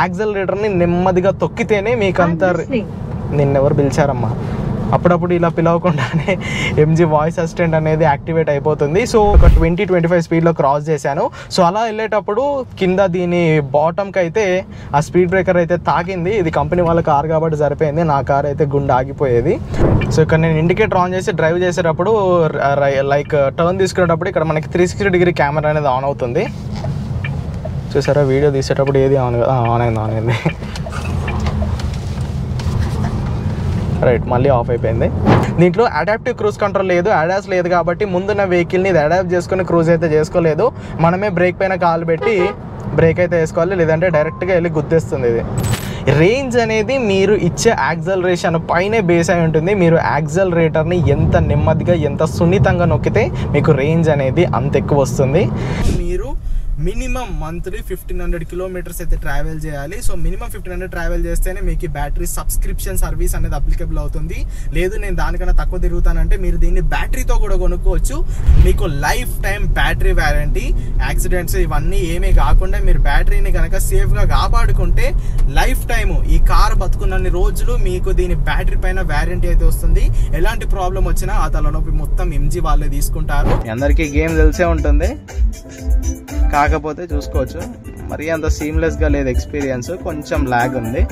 యాక్సిలరేటర్ని నెమ్మదిగా తొక్కితేనే మీకు అంత నిన్నెవరు పిలిచారమ్మా అప్పుడప్పుడు ఇలా పిలవకుండానే ఎంజీ వాయిస్ అసిస్టెంట్ అనేది యాక్టివేట్ అయిపోతుంది. సో ఒక 20-25 స్పీడ్లో క్రాస్ చేశాను. సో అలా వెళ్ళేటప్పుడు కింద దీని బాటమ్కి అయితే ఆ స్పీడ్ బ్రేకర్ అయితే తాకింది. ఇది కంపెనీ వాళ్ళ కార్ కాబట్టి సరిపోయింది, నా కార్ అయితే గుండె ఆగిపోయేది. సో ఇక్కడ నేను ఇండికేటర్ ఆన్ చేసి డ్రైవ్ చేసేటప్పుడు లైక్ టర్న్ తీసుకునేటప్పుడు ఇక్కడ మనకి 360 కెమెరా అనేది ఆన్ అవుతుంది. చూసారా వీడియో తీసేటప్పుడు ఏది ఆన్ అయింది రైట్, మళ్ళీ ఆఫ్ అయిపోయింది. దీంట్లో అడాప్టివ్ క్రూజ్ కంట్రోల్ లేదు, అడాస్ లేదు కాబట్టి ముందున్న వెహికల్ని ఇది అడాప్ట్ చేసుకుని క్రూజ్ అయితే చేసుకోలేదు. మనమే బ్రేక్ పైన కాలు పెట్టి బ్రేక్ అయితే వేసుకోవాలి, లేదంటే డైరెక్ట్గా వెళ్ళి గుద్దేస్తుంది. ఇది రేంజ్ అనేది మీరు ఇచ్చే యాక్సలరేషన్ పైనే బేస్ అయి ఉంటుంది. మీరు యాక్సలరేటర్ని ఎంత నెమ్మదిగా ఎంత సున్నితంగా నొక్కితే మీకు రేంజ్ అనేది అంత ఎక్కువ వస్తుంది. మీరు మినిమం మంత్లీ 1500 కిలోమీటర్స్ అయితే ట్రావెల్ చేయాలి. సో మినిమం 1500 ట్రావెల్ చేస్తేనే మీకు బ్యాటరీ సబ్స్క్రిప్షన్ సర్వీస్ అనేది అప్లికబుల్ అవుతుంది. లేదు నేను దానికన్నా తక్కువ తిరుగుతానంటే మీరు దీన్ని బ్యాటరీతో కూడా కొనుక్కోవచ్చు. మీకు lifetime battery warranty, accidents ఇవన్నీ ఏమీ కాకుండా మీరు బ్యాటరీని కనుక సేఫ్గా కాపాడుకుంటే లైఫ్ టైము ఈ కార్ బతుకున్నన్ని రోజులు మీకు దీని బ్యాటరీ పైన వ్యారంటీ అయితే వస్తుంది. ఎలాంటి ప్రాబ్లం వచ్చినా ఆ తలనొప్పి మొత్తం ఎంజీ వాళ్ళే తీసుకుంటారు. అందరికీ గేమ్ తెలిసే ఉంటుంది, కాకపోతే చూసుకోవచ్చు మరీ అంత సీమ్లెస్గా లేదు ఎక్స్పీరియన్స్, కొంచెం లాగ్ ఉంది.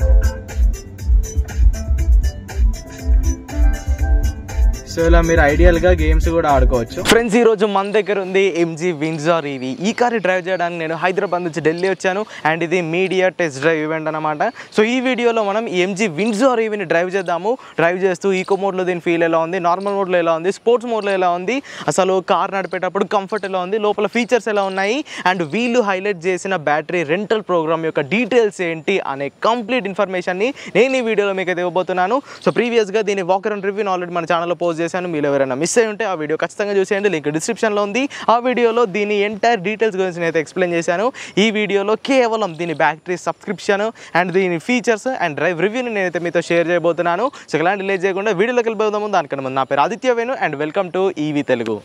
సో ఇలా మీరు ఐడియల్గా గేమ్స్ కూడా ఆడుకోవచ్చు. ఫ్రెండ్స్, ఈరోజు మన దగ్గర ఉంది ఎంజీ విండ్జర్ ఈవీ. ఈ కార్ డ్రైవ్ చేయడానికి నేను హైదరాబాద్ నుంచి ఢిల్లీ వచ్చాను అండ్ ఇది మీడియా టెస్ట్ డ్రైవ్ ఈవెంట్ అనమాట. సో ఈ వీడియోలో మనం ఎంజీ విండ్జర్ ఈవీని డ్రైవ్ చేద్దాము. డ్రైవ్ చేస్తూ ఈకో మోడ్లో దీని ఫీల్ ఎలా ఉంది, నార్మల్ మోడ్లో ఎలా ఉంది, స్పోర్ట్స్ మోడ్లో ఎలా ఉంది, అసలు కార్ నడిపేటప్పుడు కంఫర్ట్ ఎలా ఉంది, లోపల ఫీచర్స్ ఎలా ఉన్నాయి అండ్ వీళ్ళు హైలైట్ చేసిన బ్యాటరీ రెంటల్ ప్రోగ్రామ్ యొక్క డీటెయిల్స్ ఏంటి అనే కంప్లీట్ ఇన్ఫర్మేషన్ని నేను ఈ వీడియోలో మీకు అయితే ఇవ్వబోతున్నాను. సో ప్రీవియస్గా దీని వాకర్ అండ్ రివ్యూని ఆల్రెడీ మన ఛానల్లో పోస్ట్ చేశాను. మీరు ఎవరైనా మిస్ అయి ఉంటే ఆ వీడియో ఖచ్చితంగా చూసేయండి, లింక్ డిస్క్రిప్షన్లో ఉంది. ఆ వీడియోలో దీని ఎంటైర్ డీటెయిల్స్ గురించి నేను ఎక్స్ప్లెయిన్ చేశాను. ఈ వీడియోలో కేవలం దీని బ్యాటరీ సబ్స్క్రిప్షన్ అండ్ దీని ఫీచర్స్ అండ్ డ్రైవ్ రివ్యూని నేనైతే మీతో షేర్ చేయబోతున్నాను. సో ఎలాంటి డిలే చేయకుండా వీడియోలోకి వెళ్ళిపోదాము. దానికన్నా ముందు నా పేరు Aditya Venu and welcome to EV Telugu.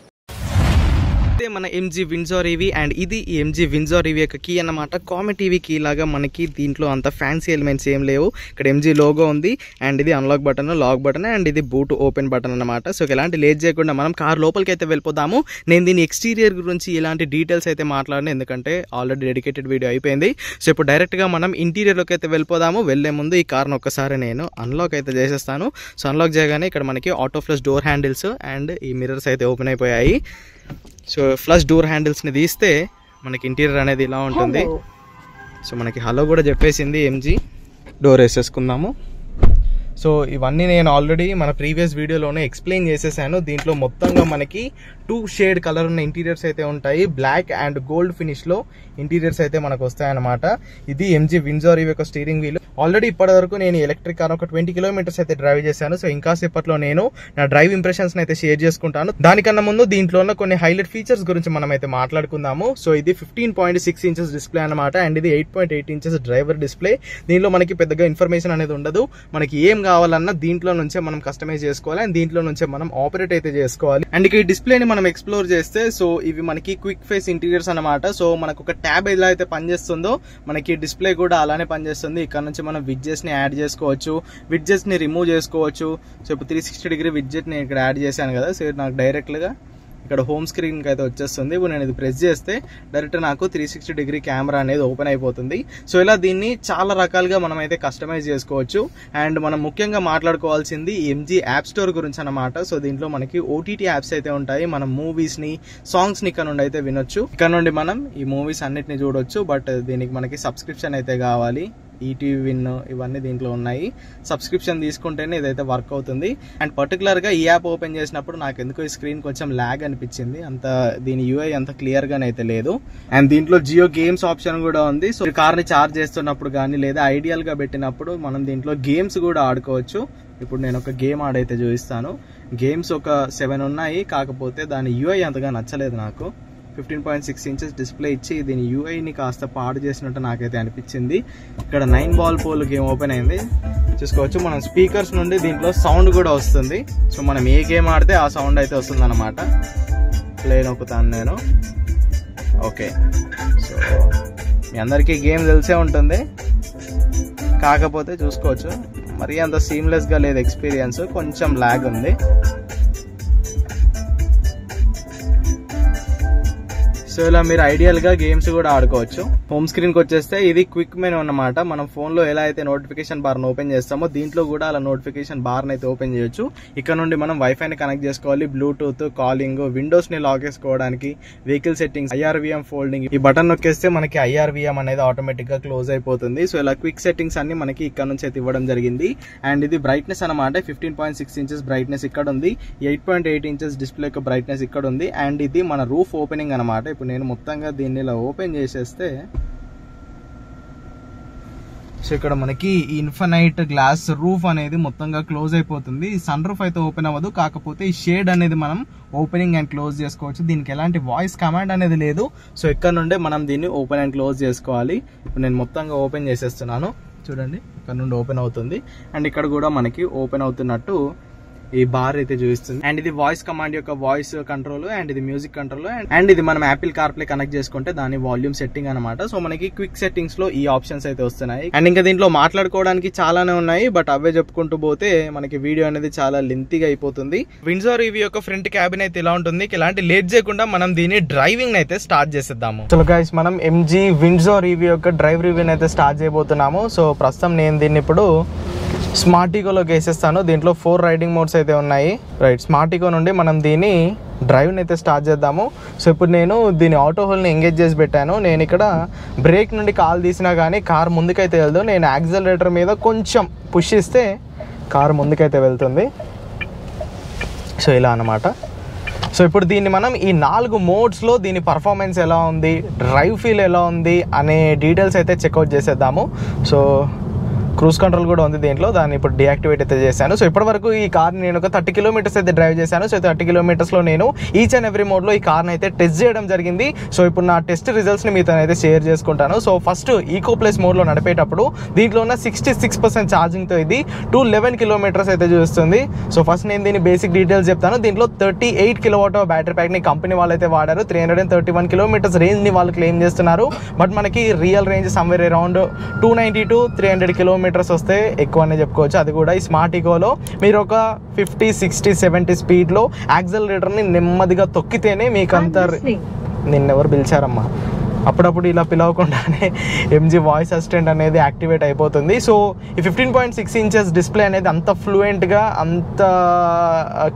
మన ఎంజీ విండ్జర్ ఈవీ అండ్ ఇది ఎంజీ విండ్జర్ ఈవీ యొక్క కీ అన్నమాట. కామెట్ ఈవీ కీ లాగా మనకి దీంట్లో అంత ఫ్యాన్సీ ఎలిమెంట్స్ ఏం లేవు. ఇక్కడ ఎంజీ లోగో ఉంది అండ్ ఇది unlock button, lock button and ఇది బూట్ ఓపెన్ బటన్ అన్నమాట. సో ఎలాంటి లేట్ చేయకుండా మనం కార్ లోపలికి అయితే వెళ్ళిపోదాము. నేను దీని ఎక్స్టీరియర్ గురించి ఇలాంటి డీటెయిల్స్ అయితే మాట్లాడను, ఎందుకంటే ఆల్రెడీ డెడికేటెడ్ వీడియో అయిపోయింది. సో ఇప్పుడు డైరెక్ట్గా మనం ఇంటీరియర్లోకి అయితే వెళ్ళిపోదాము. వెళ్ళే ముందు ఈ కార్ను ఒక్కసారి నేను అన్లాక్ అయితే చేసేస్తాను. సో అన్లాక్ చేయగానే ఇక్కడ మనకి auto flush door handles and ఈ మిర్రర్స్ అయితే ఓపెన్ అయిపోయాయి. సో ఫ్లష్ డోర్ హ్యాండిల్స్ని తీస్తే మనకి ఇంటీరియర్ అనేది ఇలా ఉంటుంది. సో మనకి హలో కూడా చెప్పేసింది ఎంజీ. డోర్ వేసేసుకుందాము. సో ఇవన్నీ నేను ఆల్రెడీ మన ప్రీవియస్ వీడియోలోనే ఎక్స్ప్లెయిన్ చేసేసాను. దీంట్లో మొత్తంగా మనకి 2 షేడ్ కలర్ ఉన్న ఇంటీరియర్స్ అయితే ఉంటాయి. బ్లాక్ అండ్ గోల్డ్ ఫినిష్లో ఇంటీరియర్స్ అయితే మనకు వస్తాయన్నమాట. ఇది ఎంజీ విండ్జర్ ఈవీ యొక్క స్టీరింగ్ వీల్. ఆల్రెడీ ఇప్పటి వరకు నేను ఎలక్ట్రిక్ కార్ ఒక 20 కిలోమీటర్స్ అయితే డ్రైవ్ చేశాను. సో ఇంకా సేపట్లో నేను నా డ్రైవ్ ఇంప్రెషన్స్ అయితే షేర్ చేసుకుంటాను. దానికన్నా ముందు దీంట్లో ఉన్న కొన్ని హైలైట్ ఫీచర్స్ గురించి మనం అయితే మాట్లాడుకుందాము. సో ఇది 15.6 ఇంచెస్ డిస్ప్లే అనమాట అండ్ ఇది 8.8 ఇంచెస్ డ్రైవర్ డిస్ప్లే. దీనిలో మనకి పెద్దగా ఇన్ఫర్మేషన్ అనేది ఉండదు. మనకి ఏం కావాలన్నా దీంట్లో నుంచే మనం కస్టమైజ్ చేసుకోవాలి అండ్ దీంట్లో నుంచే మనం ఆపరేట్ అయితే చేసుకోవాలి. అండ్ ఇక ఈ డిస్ప్లేని మనం ఎక్స్ప్లోర్ చేస్తే సో ఇవి మనకి క్విక్ ఫేస్ ఇంటీరియర్స్ అనమాట. సో మనకు ఒక ట్యాబ్ ఎలా అయితే పనిచేస్తుందో మనకి డిస్ప్లే కూడా అలానే పనిచేస్తుంది. ఇక్కడ నుంచి మనం విడ్జెట్స్ ని యాడ్ చేసుకోవచ్చు, విడ్జెట్స్ ని రిమూవ్ చేసుకోవచ్చు. సో ఇప్పుడు 360 విడ్జెట్ ని ఇక్కడ యాడ్ చేశాను కదా. సో నాకు డైరెక్ట్ గా ఇక్కడ హోమ్ స్క్రీన్ కి అయితే వచ్చేస్తుంది. ఇప్పుడు నేను ఇది ప్రెస్ చేస్తే డైరెక్ట్ నాకు 360 కెమెరా అనేది ఓపెన్ అయిపోతుంది. సో ఇలా దీన్ని చాలా రకాలుగా మనం అయితే కస్టమైజ్ చేసుకోవచ్చు. అండ్ మనం ముఖ్యంగా మాట్లాడుకోవాల్సింది ఎంజీ యాప్ స్టోర్ గురించి అనమాట. సో దీంట్లో మనకి ఓటీటీ యాప్స్ అయితే ఉంటాయి. మనం మూవీస్ ని, సాంగ్స్ ని ఇక్కడ నుండి అయితే వినొచ్చు. ఇక్కడ నుండి మనం ఈ మూవీస్ అన్నిటిని చూడొచ్చు. బట్ దీనికి మనకి సబ్స్క్రిప్షన్ అయితే కావాలి. ఈటీవీ విన్ ఇవన్నీ దీంట్లో ఉన్నాయి. సబ్స్క్రిప్షన్ తీసుకుంటేనే ఇదైతే వర్క్ అవుతుంది. అండ్ పర్టికులర్గా ఈ యాప్ ఓపెన్ చేసినప్పుడు నాకు ఎందుకో ఈ స్క్రీన్ కొంచెం ల్యాగ్ అనిపించింది. అంత దీని యూఐ అంత క్లియర్గానైతే లేదు. అండ్ దీంట్లో జియో గేమ్స్ ఆప్షన్ కూడా ఉంది. సో కార్ని చార్జ్ చేస్తున్నప్పుడు కానీ లేదా ఐడియల్గా పెట్టినప్పుడు మనం దీంట్లో గేమ్స్ కూడా ఆడుకోవచ్చు. ఇప్పుడు నేను ఒక గేమ్ ఆడైతే చూపిస్తాను. గేమ్స్ ఒక 7 ఉన్నాయి, కాకపోతే దాని యూఐ అంతగా నచ్చలేదు నాకు. 15.6 ఇంచెస్ డిస్ప్లే ఇచ్చి దీని యూఐని కాస్త పాడు చేసినట్టు నాకైతే అనిపించింది. ఇక్కడ 9 బాల్ పోల్ గేమ్ ఓపెన్ అయింది చూసుకోవచ్చు. మనం స్పీకర్స్ నుండి దీంట్లో సౌండ్ కూడా వస్తుంది. సో మనం ఏ గేమ్ ఆడితే ఆ సౌండ్ అయితే వస్తుంది అనమాట. ప్లే నొక్కుతాను నేను. ఓకే, సో మీ అందరికీ గేమ్ తెలిసే ఉంటుంది. కాకపోతే చూసుకోవచ్చు మరి అంత సీమ్లెస్గా లేదు ఎక్స్పీరియన్స్, కొంచెం ల్యాగ్ ఉంది. సో ఇలా మీరు ఐడియల్గా గేమ్స్ కూడా ఆడుకోవచ్చు. హోమ్ స్క్రీన్కి వచ్చేస్తే ఇది క్విక్ మెనూ అన్నమాట. మనం ఫోన్లో ఎలా అయితే నోటిఫికేషన్ బార్ని ఓపెన్ చేస్తామో దీంట్లో కూడా అలా నోటిఫికేషన్ బార్ని అయితే ఓపెన్ చేయొచ్చు. ఇక్కడ నుండి మనం వైఫైని కనెక్ట్ చేసుకోవాలి, బ్లూటూత్, కాలింగ్, విండోస్ని లాక్ చేసుకోవడానికి, వెహికల్ సెట్టింగ్స్, IRVM ఫోల్డింగ్. ఈ బటన్ నొక్కేస్తే మనకి IRVM అనేది ఆటోమేటిక్గా క్లోజ్ అయిపోతుంది. సో ఇలా క్విక్ సెట్టింగ్స్ అన్ని మనకి ఇక్కడ నుంచి అయితే ఇవ్వడం జరిగింది. అండ్ ఇది బ్రైట్నెస్ అనమాట. 15.6 ఇంచెస్ బ్రైట్నెస్ ఇక్కడ ఉంది, 8.8 ఇంచెస్ డిస్ప్లే యొక్క బ్రైట్నెస్ ఇక్కడ ఉంది. అండ్ ఇది మన రూఫ్ ఓపెనింగ్ అనమాట. ఇప్పుడు నేను మొత్తంగా దీన్ని ఇలా ఓపెన్ చేసేస్తే సో ఇక్కడ మనకి ఇన్ఫినైట్ గ్లాస్ రూఫ్ అనేది మొత్తంగా క్లోజ్ అయిపోతుంది. సన్ రూఫ్ అయితే ఓపెన్ అవ్వదు, కాకపోతే ఈ షేడ్ అనేది మనం ఓపెనింగ్ అండ్ క్లోజ్ చేసుకోవచ్చు. దీనికి ఎలాంటి వాయిస్ కమాండ్ అనేది లేదు. సో ఇక్కడ నుండే మనం దీన్ని ఓపెన్ అండ్ క్లోజ్ చేసుకోవాలి. ఇప్పుడు నేను మొత్తంగా ఓపెన్ చేసేస్తున్నాను, చూడండి ఇక్కడ నుండి ఓపెన్ అవుతుంది. అండ్ ఇక్కడ కూడా మనకి ఓపెన్ అవుతున్నట్టు ఈ బార్ అయితే చూపిస్తుంది. అండ్ ఇది వాయిస్ కమాండ్ యొక్క వాయిస్ కంట్రోల్, అండ్ ఇది మ్యూజిక్ కంట్రోల్, అండ్ ఇది మనం యాపిల్ కార్ప్లే కనెక్ట్ చేసుకుంటే దాని వాల్యూమ్ సెట్టింగ్ అనమాట. సో మనకి క్విక్ సెట్టింగ్స్ లో ఈ ఆప్షన్స్ అయితే వస్తున్నాయి. అండ్ ఇంకా దీంట్లో మాట్లాడుకోవడానికి చాలానే ఉన్నాయి, బట్ అవే చెప్పుకుంటూ పోతే మనకి వీడియో అనేది చాలా లెంతీగా అయిపోతుంది. విండ్సర్ ఈవీ యొక్క ఫ్రంట్ క్యాబిన్ అయితే ఇలా ఉంటుంది. ఇలాంటి లేట్ చేయకుండా మనం దీని డ్రైవింగ్ అయితే స్టార్ట్ చేసేద్దాము. సో గైస్ మనం MG విండ్సర్ ఈవీ యొక్క డ్రైవ్ రివ్యూ అయితే స్టార్ట్ చేయబోతున్నాము. సో ప్రస్తుతం నేను దీన్ని ఇప్పుడు స్మార్ట్ ఈకోలోకి వేసేస్తాను. దీంట్లో 4 రైడింగ్ మోడ్స్ అయితే ఉన్నాయి. రైట్, స్మార్ట్ ఈకో నుండి మనం దీన్ని డ్రైవ్ని అయితే స్టార్ట్ చేద్దాము. సో ఇప్పుడు నేను దీని ఆటో హోల్ని ఎంగేజ్ చేసి పెట్టాను. నేను ఇక్కడ బ్రేక్ నుండి కాల్ తీసినా కానీ కార్ ముందుకైతే వెళ్దు. నేను యాక్సిలరేటర్ మీద కొంచెం పుష్ ఇస్తే కార్ ముందుకైతే వెళ్తుంది. సో ఇలా అన్నమాట. సో ఇప్పుడు దీన్ని మనం ఈ 4 మోడ్స్లో దీని పర్ఫార్మెన్స్ ఎలా ఉంది, డ్రైవ్ ఫీల్ ఎలా ఉంది అనే డీటెయిల్స్ అయితే చెక్అవుట్ చేసేద్దాము. సో క్రూజ్ కంట్రోల్ కూడా ఉంది దీంట్లో, దాన్ని ఇప్పుడు డియాక్టివేట్ అయితే చేశాను. సో ఇప్పటివరకు ఈ కార్ని నేను ఒక 30 కిలోమీటర్స్ అయితే డ్రైవ్ చేశాను. సో 30 కిలోమీటర్స్లో నేను ఈచ్ అండ్ ఎవ్రీ మోడ్లో ఈ కార్ని అయితే టెస్ట్ చేయడం జరిగింది. సో ఇప్పుడు నా టెస్ట్ రిజల్ట్స్ని మీతో అయితే షేర్ చేసుకుంటాను. సో ఫస్ట్ ఈకో ప్లస్ మోడ్లో నడిపేటప్పుడు దీంట్లో ఉన్న 66% ఛార్జింగ్తో ఇది 211 కిలోమీటర్స్ అయితే చూస్తుంది. సో ఫస్ట్ నేను దీని బేసిక్ డీటెయిల్స్ చెప్తాను. దీంట్లో 38 కిలోవాట్ బ్యాటరీ ప్యాక్ని కంపెనీ వాళ్ళు అయితే వాడారు. 331 కిలోమీటర్స్ రేంజ్ని వాళ్ళు క్లెయిమ్ చేస్తున్నారు. బట్ మనకి real range somewhere around 290 to 300 kilometres వస్తే ఎక్కువనే చెప్పుకోవచ్చు. అది కూడా ఈ స్మార్ట్ ఈకోలో మీరు ఒక 50, 60, 70 స్పీడ్లో యాక్సిలరేటర్ని నెమ్మదిగా తొక్కితేనే మీకు అంత. నిన్నెవరు పిలిచారమ్మా? అప్పుడప్పుడు ఇలా పిలవకుండానే MG వాయిస్ అసిస్టెంట్ అనేది యాక్టివేట్ అయిపోతుంది. సో ఈ 15.6 ఇంచెస్ డిస్ప్లే అనేది అంత ఫ్లూయెంట్గా అంత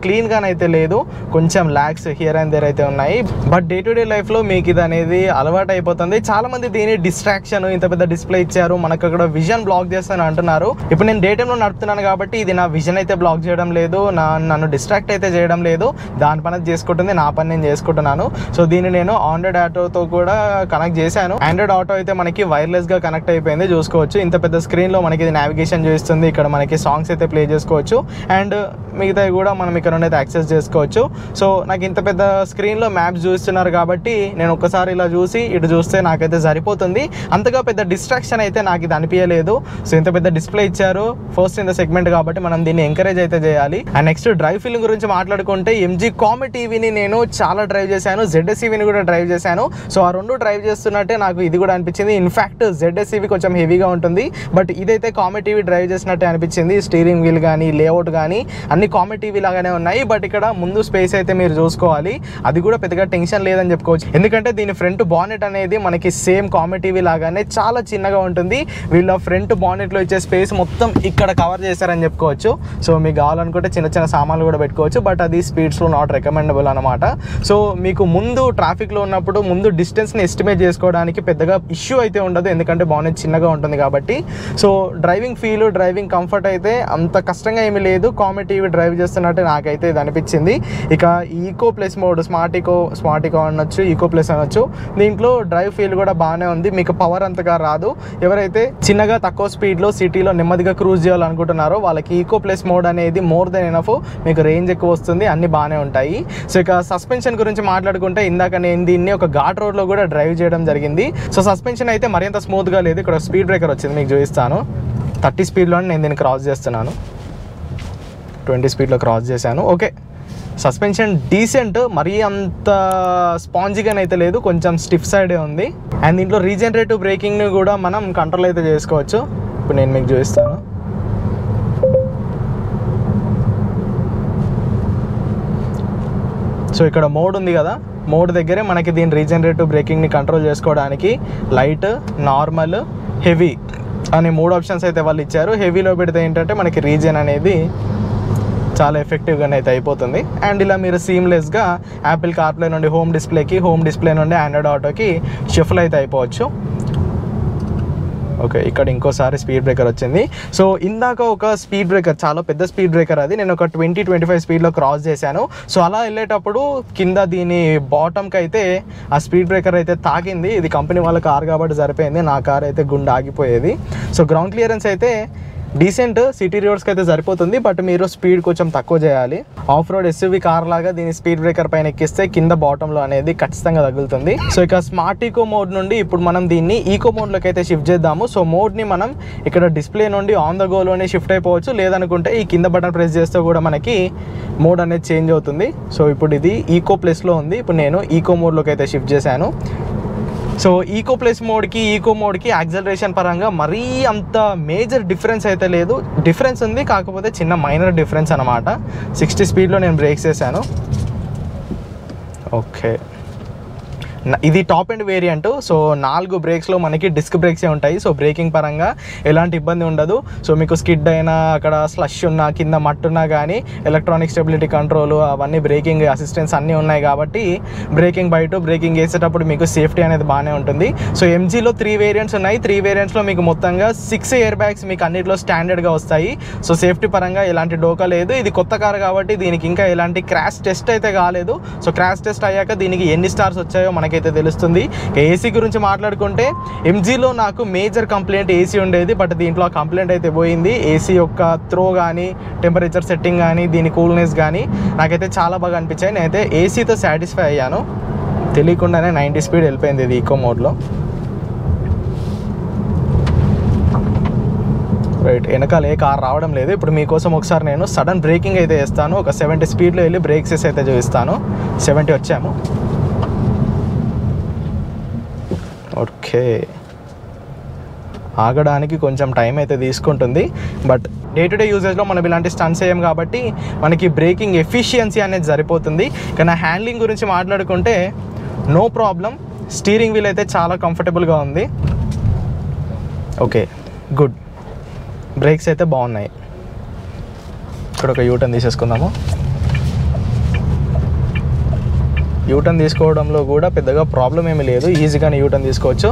క్లీన్గానైతే లేదు, కొంచెం ల్యాగ్స్ హియర్ అండ్ దేర్ అయితే ఉన్నాయి. బట్ డే టు డే లైఫ్లో మీకు ఇది అనేది అలవాటు అయిపోతుంది. చాలామంది దీని డిస్ట్రాక్షన్, ఇంత పెద్ద డిస్ప్లే ఇచ్చారు మనకు అక్కడ విజన్ బ్లాక్ చేస్తాను అంటున్నారు. ఇప్పుడు నేను డే టైంలో నడుపుతున్నాను కాబట్టి ఇది నా విజన్ అయితే బ్లాక్ చేయడం లేదు, నన్ను డిస్ట్రాక్ట్ అయితే చేయడం లేదు. దాని పని చేసుకుంటుంది, నా పని నేను చేసుకుంటున్నాను. సో దీన్ని నేను ఆండ్రాయిడ్ ఆటోతో కూడా కనెక్ట్ చేశాను. ఆండ్రాయిడ్ ఆటో అయితే మనకి వైర్లెస్ గా కనెక్ట్ అయిపోయింది. చూసుకోవచ్చు ఇంత పెద్ద స్క్రీన్ లో మనకి ఇది నావిగేషన్ చూపిస్తుంది. ఇక్కడ మనకి సాంగ్స్ అయితే ప్లే చేసుకోవచ్చు అండ్ మిగతావి కూడా మనం ఇక్కడ నుండి అయితే యాక్సెస్ చేసుకోవచ్చు. సో నాకు ఇంత పెద్ద స్క్రీన్ లో మ్యాప్స్ చూస్తున్నారు కాబట్టి నేను ఒక్కసారి ఇలా చూసి ఇటు చూస్తే నాకైతే సరిపోతుంది. అంతగా పెద్ద డిస్ట్రాక్షన్ అయితే నాకు ఇది అనిపించలేదు. సో ఇంత పెద్ద డిస్ప్లే ఇచ్చారు, ఫస్ట్ ఇన్ ద సెగ్మెంట్ కాబట్టి మనం దీన్ని ఎంకరేజ్ అయితే చేయాలి. అండ్ నెక్స్ట్ డ్రైవ్ ఫీలింగ్ గురించి మాట్లాడుకుంటే MG కామెట్ ఈవీని నేను చాలా డ్రైవ్ చేశాను, ZS ఈవీని కూడా డ్రైవ్ చేశాను. సో ఆ రెండు డ్రైవ్ చేస్తున్నట్టే నాకు ఇది కూడా అనిపించింది. ఇన్ఫ్యాక్ట్ ZS ఈవీ కొంచెం హెవీగా ఉంటుంది, బట్ ఇదైతే కామెట్ ఈవీ డ్రైవ్ చేసినట్టే అనిపించింది. స్టీరింగ్ వీల్ కానీ లేఅవుట్ కానీ అన్ని కామెట్ ఈవీ లాగానే ఉన్నాయి. బట్ ఇక్కడ ముందు స్పేస్ అయితే మీరు చూసుకోవాలి, అది కూడా పెద్దగా టెన్షన్ లేదని చెప్పుకోవచ్చు. ఎందుకంటే దీని ఫ్రంట్ బానెట్ అనేది మనకి సేమ్ కామెట్ ఈవీ లాగానే చాలా చిన్నగా ఉంటుంది. వీళ్ళ ఫ్రంట్ బానెట్లో ఇచ్చే స్పేస్ మొత్తం ఇక్కడ కవర్ చేశారని చెప్పుకోవచ్చు. సో మీకు కావాలనుకుంటే చిన్న చిన్న సామాన్లు కూడా పెట్టుకోవచ్చు, బట్ అది స్పీడ్స్లో నాట్ రికమెండబుల్ అనమాట. సో మీకు ముందు ట్రాఫిక్లో ఉన్నప్పుడు ముందు డిస్టెన్స్ని ఎస్టిమేట్ చేసుకోవడానికి పెద్దగా ఇష్యూ అయితే ఉండదు, ఎందుకంటే బానెట్ చిన్నగా ఉంటుంది కాబట్టి. So driving feel, driving comfort అయితే అంత కష్టంగా ఏమీ లేదు. కామెట్ ఈవీ డ్రైవ్ చేస్తున్నట్టే నాకైతే ఇది అనిపించింది. ఇక eco plus mode, smart eco అనొచ్చు, ఈకో ప్లస్ అనొచ్చు. దీంట్లో డ్రైవ్ ఫీల్ కూడా బాగానే ఉంది. మీకు పవర్ అంతగా రాదు. ఎవరైతే చిన్నగా తక్కువ స్పీడ్లో సిటీలో నెమ్మదిగా క్రూజ్ చేయాలనుకుంటున్నారో వాళ్ళకి ఈకో ప్లస్ మోడ్ అనేది మోర్ దెన్ ఎనఫ్. మీకు రేంజ్ ఎక్కువ వస్తుంది, అన్ని బాగానే ఉంటాయి. సో ఇక సస్పెన్షన్ గురించి మాట్లాడుకుంటే ఇందాక నేను దీన్ని ఒక ఘాట్ రోడ్లో కూడా డ్రైవ్ చేయడం జరిగింది. సో సస్పెన్షన్ అయితే మరింత స్మూత్గా లేదు. ఇక్కడ స్పీడ్ బ్రేకర్ వచ్చింది, మీకు చూపిస్తాను. 30 స్పీడ్లో నేను దీన్ని క్రాస్ చేస్తున్నాను, 20 స్పీడ్లో క్రాస్ చేశాను. ఓకే, సస్పెన్షన్ డీసెంట్, మరీ అంత స్పాంజీగానే అయితే లేదు, కొంచెం స్టిఫ్ సైడే ఉంది. అండ్ దీంట్లో రీజనరేటివ్ బ్రేకింగ్ని కూడా మనం కంట్రోల్ అయితే చేసుకోవచ్చు. ఇప్పుడు నేను మీకు చూపిస్తాను. సో ఇక్కడ మోడ్ ఉంది కదా, మోడ్ దగ్గరే మనకి దీని రీజనరేటివ్ బ్రేకింగ్ని కంట్రోల్ చేసుకోవడానికి లైట్, నార్మల్, హెవీ అనే 3 ఆప్షన్స్ అయితే వాళ్ళు ఇచ్చారు. హెవీలో పెడితే ఏంటంటే మనకి రీజన్ అనేది చాలా ఎఫెక్టివ్గానే అయితే అయిపోతుంది. అండ్ ఇలా మీరు సీమ్లెస్గా యాపిల్ కార్ప్లే నుండి హోమ్ డిస్ప్లేకి, హోమ్ డిస్ప్లే నుండి ఆండ్రాయిడ్ ఆటోకి షిఫ్ట్ అయితే అయిపోవచ్చు. ఓకే, ఇక్కడ ఇంకోసారి స్పీడ్ బ్రేకర్ వచ్చింది. సో ఇందాక ఒక స్పీడ్ బ్రేకర్, చాలా పెద్ద స్పీడ్ బ్రేకర్ అది, నేను ఒక 20-25 స్పీడ్లో క్రాస్ చేశాను. సో అలా వెళ్ళేటప్పుడు కింద దీని బాటమ్కి అయితే ఆ స్పీడ్ బ్రేకర్ అయితే తాకింది. ఇది కంపెనీ వాళ్ళ కార్ కాబట్టి సరిపోయింది, నా కార్ అయితే గుండె ఆగిపోయేది. సో గ్రౌండ్ క్లియరెన్స్ అయితే డీసెంట్ సిటీ రోడ్స్కి అయితే సరిపోతుంది, బట్ మీరు స్పీడ్ కొంచెం తక్కువ చేయాలి. ఆఫ్ రోడ్ ఎస్యూవీ కార్ లాగా దీని స్పీడ్ బ్రేకర్ పైన ఎక్కిస్తే కింద బాటంలో అనేది ఖచ్చితంగా తగులుతుంది. సో ఇక స్మార్ట్ ఈకో మోడ్ నుండి ఇప్పుడు మనం దీన్ని ఈకో మోడ్లోకి అయితే షిఫ్ట్ చేద్దాము. సో మోడ్ని మనం ఇక్కడ డిస్ప్లే నుండి ఆన్ ద గోలోనే షిఫ్ట్ అయిపోవచ్చు, లేదనుకుంటే ఈ కింద బటన్ ప్రెస్ చేస్తే కూడా మనకి మోడ్ అనేది చేంజ్ అవుతుంది. సో ఇప్పుడు ఇది ఈకో ప్లస్లో ఉంది, ఇప్పుడు నేను ఈకో మోడ్లోకి అయితే షిఫ్ట్ చేశాను. సో ఈకో ప్లస్ మోడ్కి, ఈకో మోడ్కి యాక్సలరేషన్ పరంగా మరీ అంత మేజర్ డిఫరెన్స్ అయితే లేదు. డిఫరెన్స్ ఉంది, కాకపోతే చిన్న మైనర్ డిఫరెన్స్ అనమాట. 60 స్పీడ్లో నేను బ్రేక్స్ చేశాను. ఓకే, ఇది టాప్ ఎండ్ వేరియంట్. సో 4 బ్రేక్స్లో మనకి డిస్క్ బ్రేక్సే ఉంటాయి. సో బ్రేకింగ్ పరంగా ఎలాంటి ఇబ్బంది ఉండదు. సో మీకు స్కిడ్ అయినా, అక్కడ స్లష్ ఉన్నా, కింద మట్టున్నా కానీ ఎలక్ట్రానిక్ స్టెబిలిటీ కంట్రోల్ అవన్నీ బ్రేకింగ్ అసిస్టెన్స్ అన్నీ ఉన్నాయి కాబట్టి బ్రేకింగ్ బయట బ్రేకింగ్ వేసేటప్పుడు మీకు సేఫ్టీ అనేది బాగానే ఉంటుంది. సో ఎంజీలో 3 వేరియంట్స్ ఉన్నాయి. 3 వేరియంట్స్లో మీకు మొత్తంగా 6 ఎయిర్ బ్యాగ్స్ మీకు అన్నింటిలో స్టాండర్డ్గా వస్తాయి. సో సేఫ్టీ పరంగా ఎలాంటి డోకా లేదు. ఇది కొత్త కారు కాబట్టి దీనికి ఇంకా ఎలాంటి క్రాష్ టెస్ట్ అయితే కాలేదు. సో క్రాష్ టెస్ట్ అయ్యాక దీనికి ఎన్ని స్టార్స్ వచ్చాయో మనకి అయితే తెలుస్తుంది. ఏసీ గురించి మాట్లాడుకుంటే ఎంజీలో నాకు మేజర్ కంప్లైంట్ ఏసీ ఉండేది, బట్ దీంట్లో కంప్లైంట్ అయితే పోయింది. ఏసీ యొక్క త్రో కానీ, టెంపరేచర్ సెట్టింగ్ కానీ, దీని కూల్నెస్ కానీ నాకైతే చాలా బాగా అనిపించాయి. నేనైతే ఏసీతో సాటిస్ఫై అయ్యాను. తెలియకుండానే 90 స్పీడ్ వెళ్ళిపోయింది ఇది ఈకో మోడ్లో. రైట్, వెనకాల ఏ కార్ రావడం లేదు. ఇప్పుడు మీకోసం ఒకసారి నేను సడన్ బ్రేకింగ్ అయితే వేస్తాను. ఒక 70 స్పీడ్లో వెళ్ళి బ్రేక్స్ అయితే చూపిస్తాను. 70 వచ్చాము. ఓకే, ఆగడానికి కొంచెం టైం అయితే తీసుకుంటుంది, బట్ డే టు డే యూజేజ్లో మనం ఇలాంటి స్టంట్స్ వేయం కాబట్టి మనకి బ్రేకింగ్ ఎఫిషియన్సీ అనేది సరిపోతుంది. కానీ హ్యాండ్లింగ్ గురించి మాట్లాడుకుంటే నో ప్రాబ్లం. స్టీరింగ్ వీల్ అయితే చాలా కంఫర్టబుల్గా ఉంది. Okay, good. బ్రేక్స్ అయితే బాగున్నాయి. ఇక్కడ ఒక యూటర్న్ తీసేసుకుందాము. యూటర్న్ తీసుకోవడంలో కూడా పెద్దగా ప్రాబ్లం ఏమీ లేదు, ఈజీగానే యూటర్న్ తీసుకోవచ్చు.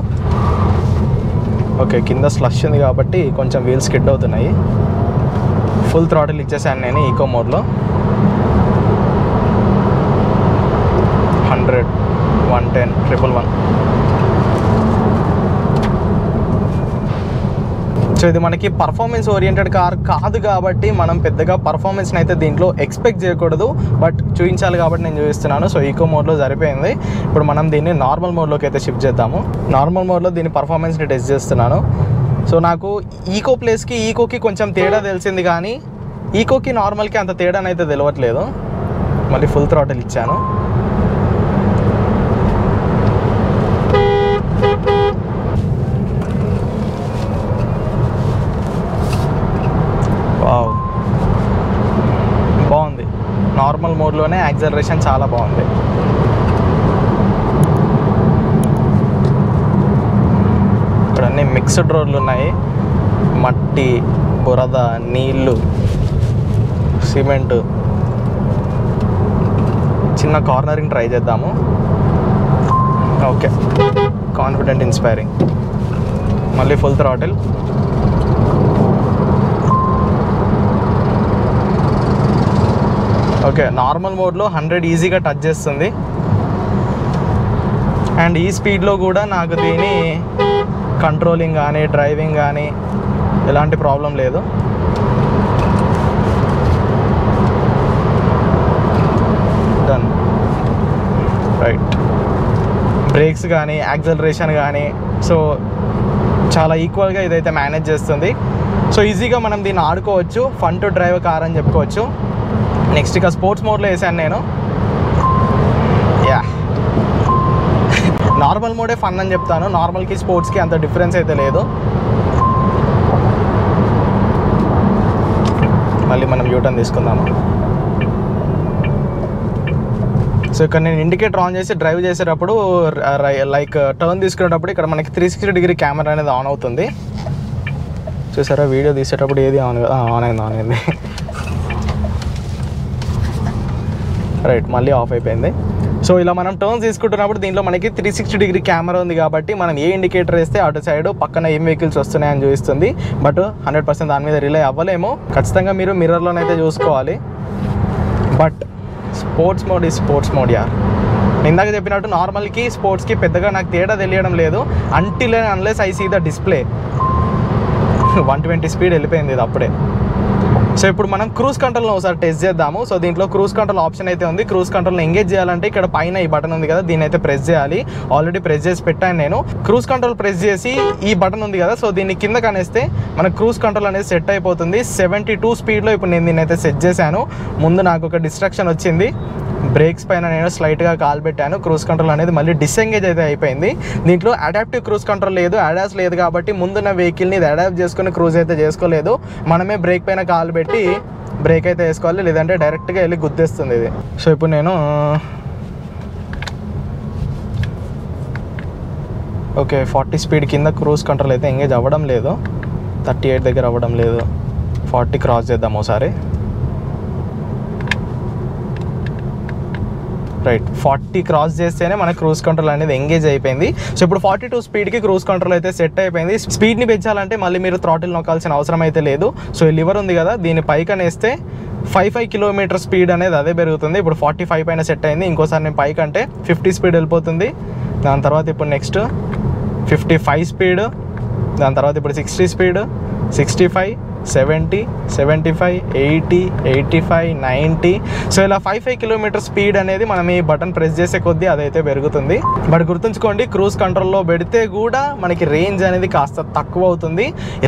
ఓకే, కింద స్లష్ ఉంది కాబట్టి కొంచెం వీల్స్ స్కిడ్ అవుతున్నాయి. ఫుల్ థ్రాటిల్ ఇచ్చేసాను నేను ఈకో మోడ్లో. 100, 110, 111. సో ఇది మనకి పర్ఫార్మెన్స్ ఓరియంటెడ్ కార్ కాదు కాబట్టి మనం పెద్దగా పర్ఫార్మెన్స్ని అయితే దీంట్లో ఎక్స్పెక్ట్ చేయకూడదు, బట్ చూపించాలి కాబట్టి నేను చూపిస్తున్నాను. సో ఈకో మోడ్లో సరిపోయింది. ఇప్పుడు మనం దీన్ని నార్మల్ మోడ్లోకి అయితే షిఫ్ట్ చేద్దాము. నార్మల్ మోడ్లో దీని పర్ఫార్మెన్స్ని టెస్ట్ చేస్తున్నాను. సో నాకు ఈకో ప్లేస్కి ఈకోకి కొంచెం తేడా తెలిసింది, కానీ ఈకోకి నార్మల్కి అంత తేడానైతే తెలియట్లేదు. మళ్ళీ ఫుల్ థ్రాటిల్ ఇచ్చాను. బాగుంది. నార్మల్ మోడ్లోనే యాక్సలరేషన్ చాలా బాగుంది. ఇక్కడ అన్నీ మిక్స్డ్ రోడ్లు ఉన్నాయి. మట్టి, బురద, నీళ్ళు, సిమెంట్. చిన్న కార్నరింగ్ ట్రై చేద్దాము. Okay, confident, inspiring. మళ్ళీ ఫుల్ థ్రాటిల్. ఓకే, నార్మల్ మోడ్లో 100 ఈజీగా టచ్ చేస్తుంది. అండ్ ఈ స్పీడ్లో కూడా నాకు దీని కంట్రోలింగ్ కానీ, డ్రైవింగ్ కానీ ఎలాంటి ప్రాబ్లం లేదు. డన్. రైట్, బ్రేక్స్ కానీ, యాక్సలరేషన్ కానీ సో చాలా ఈక్వల్గా ఇదైతే మేనేజ్ చేస్తుంది. సో ఈజీగా మనం దీన్ని ఆడుకోవచ్చు. ఫన్ టు డ్రైవ్ కార్ అని చెప్పుకోవచ్చు. నెక్స్ట్ ఇక స్పోర్ట్స్ మోడ్లో వేసాను నేను. యా, నార్మల్ మోడే ఫన్ అని చెప్తాను. నార్మల్కి స్పోర్ట్స్కి అంత డిఫరెన్స్ అయితే లేదు. మళ్ళీ మనం యూటర్న్ తీసుకుందాము. సో ఇక్కడ నేను ఇండికేటర్ ఆన్ చేసి డ్రైవ్ చేసేటప్పుడు లైక్ టర్న్ తీసుకునేటప్పుడు ఇక్కడ మనకి 360 డిగ్రీ కెమెరా అనేది ఆన్ అవుతుంది. చూసారా, వీడియో తీసేటప్పుడు ఏది ఆన్ అయింది. రైట్, మళ్ళీ ఆఫ్ అయిపోయింది. సో ఇలా మనం టర్న్స్ తీసుకుంటున్నప్పుడు దీంట్లో మనకి 360 డిగ్రీ కెమెరా ఉంది కాబట్టి మనం ఏ ఇండికేటర్ వేస్తే అటు సైడ్ పక్కన ఏం వెహికల్స్ వస్తున్నాయని చూపిస్తుంది. బట్ 100% దాని మీద రిలై అవ్వలేము. ఖచ్చితంగా మీరు మిర్రర్లోనైతే చూసుకోవాలి. బట్ స్పోర్ట్స్ మోడ్ ఈ స్పోర్ట్స్ మోడ్ యార్. ఇందాక చెప్పినట్టు నార్మల్కి స్పోర్ట్స్కి పెద్దగా నాకు తేడా తెలియడం లేదు until and unless I see the display. 120 speed వెళ్ళిపోయింది ఇది అప్పుడే. సో ఇప్పుడు మనం క్రూజ్ కంట్రోల్ని ఒకసారి టెస్ట్ చేద్దాము. సో దీంట్లో క్రూజ్ కంట్రోల్ ఆప్షన్ అయితే ఉంది. క్రూజ్ కంట్రోల్ని ఎంగేజ్ చేయాలంటే ఇక్కడ పైన ఈ బటన్ ఉంది కదా, దీన్ని అయితే ప్రెస్ చేయాలి. ఆల్రెడీ ప్రెస్ చేసి పెట్టాను నేను. క్రూజ్ కంట్రోల్ ప్రెస్ చేసి ఈ బటన్ ఉంది కదా, సో దీన్ని కింద కనేస్తే మన క్రూజ్ కంట్రోల్ అనేది సెట్ అయిపోతుంది. 72 స్పీడ్లో ఇప్పుడు నేను దీన్ని అయితే సెట్ చేశాను. ముందు నాకు ఒక డిస్ట్రాక్షన్ వచ్చింది, బ్రేక్స్ పైన నేను స్లైట్గా కాల్ పెట్టాను. క్రూజ్ కంట్రోల్ అనేది మళ్ళీ డిసెంగేజ్ అయితే అయిపోయింది. దీంట్లో అడాప్టివ్ క్రూజ్ కంట్రోల్ లేదు, అడాస్ లేదు కాబట్టి ముందున్న వెహికల్ని ఇది అడాప్ట్ చేసుకుని క్రూజ్ అయితే చేసుకోలేదు. మనమే బ్రేక్ పైన కాల్ పెట్టి బ్రేక్ అయితే వేసుకోవాలి, లేదంటే డైరెక్ట్గా వెళ్ళి గుద్దేస్తుంది ఇది. సో ఇప్పుడు నేను ఓకే 40 స్పీడ్ కింద క్రూజ్ కంట్రోల్ అయితే ఎంగేజ్ అవ్వడం లేదు, 38 దగ్గర అవ్వడం లేదు. 40 క్రాస్ చేద్దాం ఒకసారి. రైట్, 40 క్రాస్ చేస్తేనే మన క్రూజ్ కంట్రోల్ అనేది ఎంగేజ్ అయిపోయింది. సో ఇప్పుడు 42 స్పీడ్కి క్రూజ్ కంట్రోల్ అయితే సెట్ అయిపోయింది. స్పీడ్ని పెంచాలంటే మళ్ళీ మీరు థ్రాటిల్ నొక్కాల్సిన అవసరం అయితే లేదు. సో ఈ లివర్ ఉంది కదా, దీన్ని పైకనేస్తే 55 కిలోమీటర్ స్పీడ్ అనేది అదే పెరుగుతుంది. ఇప్పుడు 45 పైన సెట్ అయింది. ఇంకోసారి నేను పైకంటే 50 స్పీడ్ వెళ్ళిపోతుంది. దాని తర్వాత ఇప్పుడు నెక్స్ట్ 55 స్పీడ్, దాని తర్వాత ఇప్పుడు 60 స్పీడ్, 65, 70, 75, 80, 85, 90. సో ఇలా 55 కిలోమీటర్ స్పీడ్ అనేది మనం ఈ బటన్ ప్రెస్ చేసే కొద్దీ అదైతే పెరుగుతుంది. బట్ గుర్తుంచుకోండి, క్రూజ్ కంట్రోల్లో పెడితే కూడా మనకి రేంజ్ అనేది కాస్త తక్కువ అవుతుంది.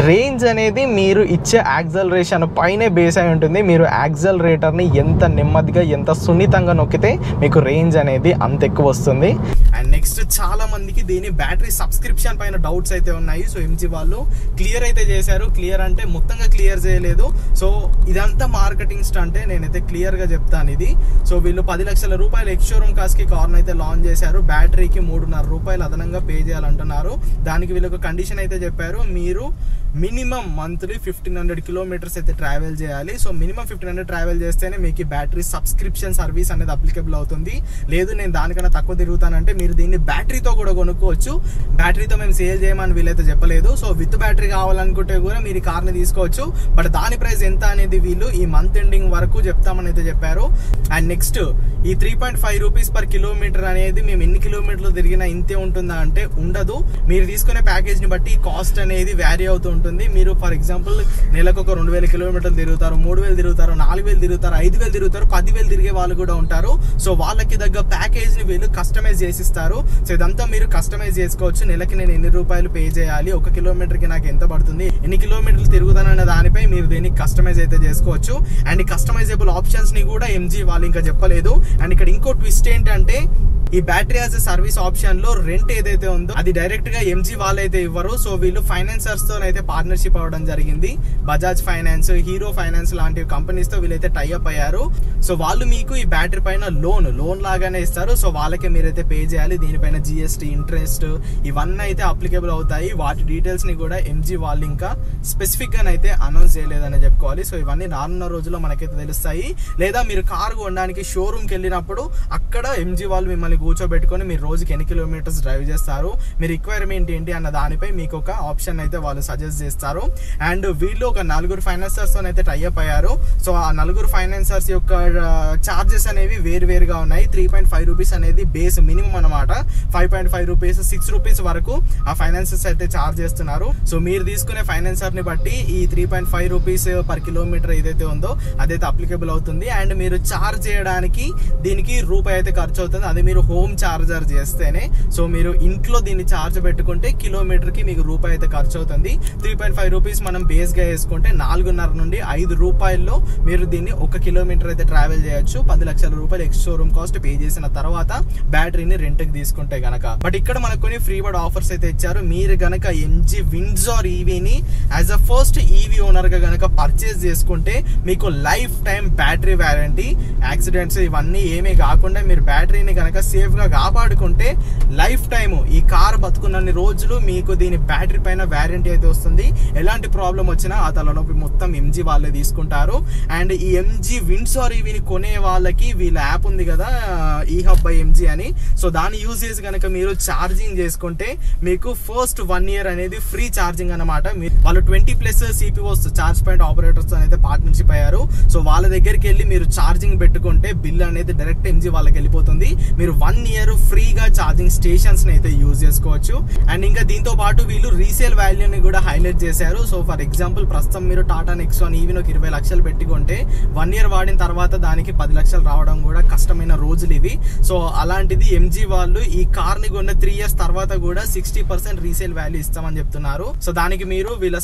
రేంజ్ అనేది మీరు ఇచ్చే యాక్సలరేషన్ పైనే బేస్ అయి ఉంటుంది. మీరు యాక్సలరేటర్ని ఎంత నెమ్మదిగా ఎంత సున్నితంగా నొక్కితే మీకు రేంజ్ అనేది అంత ఎక్కువ వస్తుంది. అండ్ నెక్స్ట్ చాలా మందికి దీని బ్యాటరీ సబ్స్క్రిప్షన్ పైన డౌట్స్ అయితే ఉన్నాయి. సో ఎంజీ వాళ్ళు క్లియర్ అయితే చేశారు. క్లియర్ అంటే మొత్తంగా క్లియర్ చేయలేదు. సో ఇదంతా మార్కెటింగ్ స్టంటే, నేనైతే క్లియర్ గా చెప్తాను ఇది. సో వీళ్ళు 10 లక్షల రూపాయలు ఎక్స్ షోరూమ్ కాస్ట్ కి కార్ని అయితే లాంచ్ చేశారు. బ్యాటరీకి 3.5 రూపాయలు అదనంగా పే చేయాలంటున్నారు. దానికి వీళ్ళొక కండిషన్ అయితే చెప్పారు, మీరు మినిమం మంత్లీ 1500 కిలోమీటర్స్ అయితే ట్రావెల్ చేయాలి. సో మినిమం 1500 ట్రావెల్ చేస్తేనే మీకు ఈ బ్యాటరీ సబ్స్క్రిప్షన్ సర్వీస్ అనేది అప్లికబుల్ అవుతుంది. లేదు నేను దానికన్నా తక్కువ తిరుగుతానంటే మీరు దీన్ని బ్యాటరీతో కూడా కొనుక్కోవచ్చు. బ్యాటరీతో మేము సేల్ చేయమని వీళ్ళైతే చెప్పలేదు. సో విత్ బ్యాటరీ కావాలనుకుంటే కూడా మీరు ఈ కార్ని తీసుకోవచ్చు. బట్ దాని ప్రైస్ ఎంత అనేది వీళ్ళు ఈ మంత్ ఎండింగ్ వరకు చెప్తామని అయితే చెప్పారు. అండ్ నెక్స్ట్ ఈ 3.5 రూపీస్ పర్ కిలోమీటర్ అనేది మేము ఎన్ని కిలోమీటర్లు తిరిగినా ఇంతే ఉంటుందా అంటే ఉండదు. మీరు తీసుకునే ప్యాకేజ్ని బట్టి కాస్ట్ అనేది వ్యారీ అవుతూ ఉంటుంది. మీరు ఫర్ ఎగ్జాంపుల్ నెలకు ఒక 2000 కిలోమీటర్లు తిరుగుతారు, 3000 తిరుగుతారు, 4000 తిరుగుతారు, 5000 తిరుగుతారు, 10,000 తిరిగే వాళ్ళు కూడా ఉంటారు. సో వాళ్ళకి దగ్గర ప్యాకేజ్ని వీళ్ళు కస్టమైజ్ చేసిస్తారు. సో ఇదంతా మీరు కస్టమైజ్ చేసుకోవచ్చు. నెలకి నేను ఎన్ని రూపాయలు పే చేయాలి, 1 కిలోమీటర్కి నాకు ఎంత పడుతుంది, ఎన్ని కిలోమీటర్లు తిరుగుతానన్న దానిపై మీరు దీన్ని కస్టమైజ్ అయితే చేసుకోవచ్చు. అండ్ ఈ కస్టమైజబుల్ ఆప్షన్స్ ని కూడా ఎంజీ వాళ్ళు ఇంకా చెప్పలేదు. అండ్ ఇక్కడ ఇంకో ట్విస్ట్ ఏంటంటే ఈ battery as a service option లో రెంట్ ఏదైతే ఉందో అది డైరెక్ట్ గా ఎంజీ వాళ్ళైతే ఇవ్వరు. సో వీళ్ళు ఫైనాన్సర్స్ తో అయితే పార్ట్నర్షిప్ అవ్వడం జరిగింది. బజాజ్ ఫైనాన్స్, హీరో ఫైనాన్స్ లాంటి కంపెనీస్ తో వీళ్ళైతే టైఅప్ అయ్యారు. సో వాళ్ళు మీకు ఈ బ్యాటరీ పైన లోన్ లాగానే ఇస్తారు. సో వాళ్ళకే మీరైతే పే చేయాలి. దీనిపైన జిఎస్టీ, ఇంట్రెస్ట్ ఇవన్నీ అయితే అప్లికేబుల్ అవుతాయి. వాటి డీటెయిల్స్ ని కూడా ఎంజీ వాళ్ళు ఇంకా స్పెసిఫిక్ గా అయితే అనౌన్స్ చేయలేదని చెప్పుకోవాలి. సో ఇవన్నీ రానున్న రోజుల్లో మనకైతే తెలుస్తాయి. లేదా మీరు కారు కొనడానికి షోరూమ్ కి వెళ్ళినప్పుడు అక్కడ ఎంజీ వాళ్ళు మిమ్మల్ని కూర్చోబెట్టుకొని మీరు రోజుకి ఎన్ని కిలోమీటర్స్ డ్రైవ్ చేస్తారు, మీ రిక్వైర్మెంట్ ఏంటి అన్న దానిపై మీకు ఒక ఆప్షన్ అయితే వాళ్ళు సజెస్ట్ చేస్తారు. అండ్ వీళ్ళు ఒక 4 ఫైనాన్సర్స్ తో అయితే టైఅప్ అయ్యారు. సో ఆ 4 ఫైనాన్సర్స్ యొక్క చార్జెస్ అనేవి వేరువేరుగా ఉన్నాయి. 3.5 రూపీస్ అనేది బేస్ మినిమం అనమాట. 5.5 రూపీస్, 6 రూపీస్ వరకు ఆ ఫైనాన్సర్స్ అయితే చార్జ్ చేస్తున్నారు. సో మీరు తీసుకునే ఫైనాన్సర్ ని బట్టి ఈ 3.5 రూపీస్ పర్ కిలోమీటర్ ఏదైతే ఉందో అదైతే అప్లికేబుల్ అవుతుంది. అండ్ మీరు చార్జ్ చేయడానికి దీనికి రూపాయి అయితే ఖర్చు అవుతుంది. అది మీరు హోమ్ చార్జర్ చేస్తేనే. సో మీరు ఇంట్లో దీన్ని చార్జ్ పెట్టుకుంటే కిలోమీటర్ కి మీకు రూపాయి అయితే ఖర్చు అవుతుంది. 3.5 రూపీస్ మనం బేస్ గా వేసుకుంటే 4.5 నుండి 5 రూపాయల్లో మీరు దీన్ని 1 కిలోమీటర్ అయితే ట్రావెల్ చేయొచ్చు. 10 లక్షల రూపాయలు ఎక్స్ షోరూమ్ కాస్ట్ పే చేసిన తర్వాత బ్యాటరీని రెంట్ కి తీసుకుంటే గనక. బట్ ఇక్కడ మనకు కొన్ని ఫ్రీ బర్డ్ ఆఫర్స్ అయితే ఇచ్చారు. మీరు గనక ఎంజీ విండ్జార్ ఈవీని as a first EV owner గా గనక పర్చేస్ చేసుకుంటే మీకు lifetime battery warranty, accidents ఇవన్నీ ఏమీ కాకుండా మీరు బ్యాటరీని గనక సేఫ్ గా కాపాడుకుంటే లైఫ్ టైమ్ ఈ కార్ బతుకున్నన్ని రోజులు మీకు దీని బ్యాటరీ పైన వారంటీ అయితే వస్తుంది. ఎలాంటి ప్రాబ్లం వచ్చినా ఆ తలనొప్పి మొత్తం ఎంజీ వాళ్ళే తీసుకుంటారు. అండ్ ఈ ఎంజీ విండ్సర్ ఈవీని కొనే వాళ్ళకి వీళ్ళ యాప్ ఉంది కదా ఈ హబ్ బై ఎంజీ అని, సో దాన్ని యూజ్ చేసి కనుక మీరు ఛార్జింగ్ చేసుకుంటే మీకు ఫస్ట్ 1 year అనేది ఫ్రీ ఛార్జింగ్ అనమాట. వాళ్ళు 20+ సిపిఓస్ చార్జ్ పాయింట్ ఆపరేటర్స్ అయితే పార్ట్నర్షిప్ అయ్యారు. సో వాళ్ళ దగ్గరికి వెళ్ళి మీరు ఛార్జింగ్ పెట్టుకుంటే బిల్ అనేది డైరెక్ట్ ఎంజీ వాళ్ళకి వెళ్ళిపోతుంది. మీరు 1 year ఫ్రీగా ఛార్జింగ్ స్టేషన్స్ అయితే యూజ్ చేసుకోవచ్చు. అండ్ ఇంకా దీంతో పాటు వీళ్ళు రీసేల్ వాల్యూని కూడా హైలైట్ చేశారు. సో ఫర్ ఎగ్జాంపుల్ ప్రస్తుతం మీరు టాటా నెక్సాన్ ఈవీని 20 లక్షలు పెట్టుకుంటే 1 year వాడిన తర్వాత దానికి 10 లక్షలు రావడం కూడా కష్టమైన రోజులు ఇవి. సో అలాంటిది ఎంజీ వాళ్ళు ఈ కార్ ని కొన్న 3 years తర్వాత కూడా 60% రీసేల్ వాల్యూ ఇస్తామని చెప్తున్నారు. సో దానికి మీరు వీళ్ళ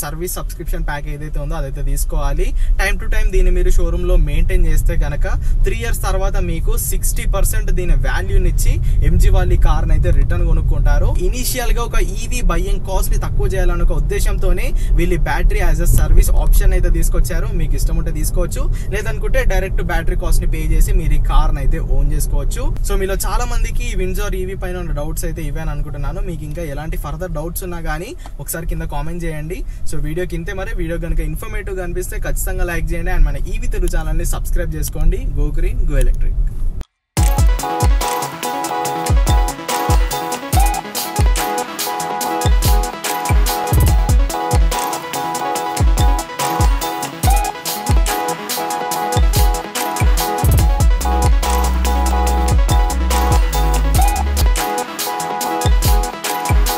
సర్వీస్ సబ్స్క్రిప్షన్ ప్యాక్ ఏదైతే ఉందో అదైతే తీసుకోవాలి. టైం టు టైం దీన్ని మీరు షోరూమ్ లో మెయింటైన్ చేస్తే గనక 3 years తర్వాత మీకు 60% దీని వాల్యూని ఇచ్చి ఎంజీ వాళ్ళు ఈ కార్ అయితే రిటర్న్ కొనుక్కుంటారు. ఇనిషియల్ గా ఒక ఈవీ బయ్యింగ్ కాస్ట్ ని తక్కువ చేయాలనే ఒక ఉద్దేశంతోనే వీళ్ళు battery as a service option అయితే తీసుకొచ్చారు. మీకు ఇష్టం ఉంటే తీసుకోవచ్చు, లేదనుకుంటే డైరెక్ట్ బ్యాటరీ కాస్ట్ ని పే చేసి మీరు ఈ కార్ అయితే ఓన్ చేసుకోవచ్చు. సో మీలో చాలా మందికి విండ్సర్ ఈవీ పైన ఉన్న డౌట్స్ అయితే ఇవే అని అనుకుంటున్నాను. మీకు ఇంకా ఎలాంటి ఫర్దర్ డౌట్స్ ఉన్నా కానీ ఒకసారి కింద కామెంట్ చేయండి. సో వీడియోకి ఇంతే. మరి వీడియో కనుక ఇన్ఫర్మేటివ్ గా అనిపిస్తే ఖచ్చితంగా లైక్ చేయండి. అండ్ మన ఈవీ తెలుగు ఛానల్ ని సబ్స్క్రైబ్ చేసుకోండి. Go green go electric.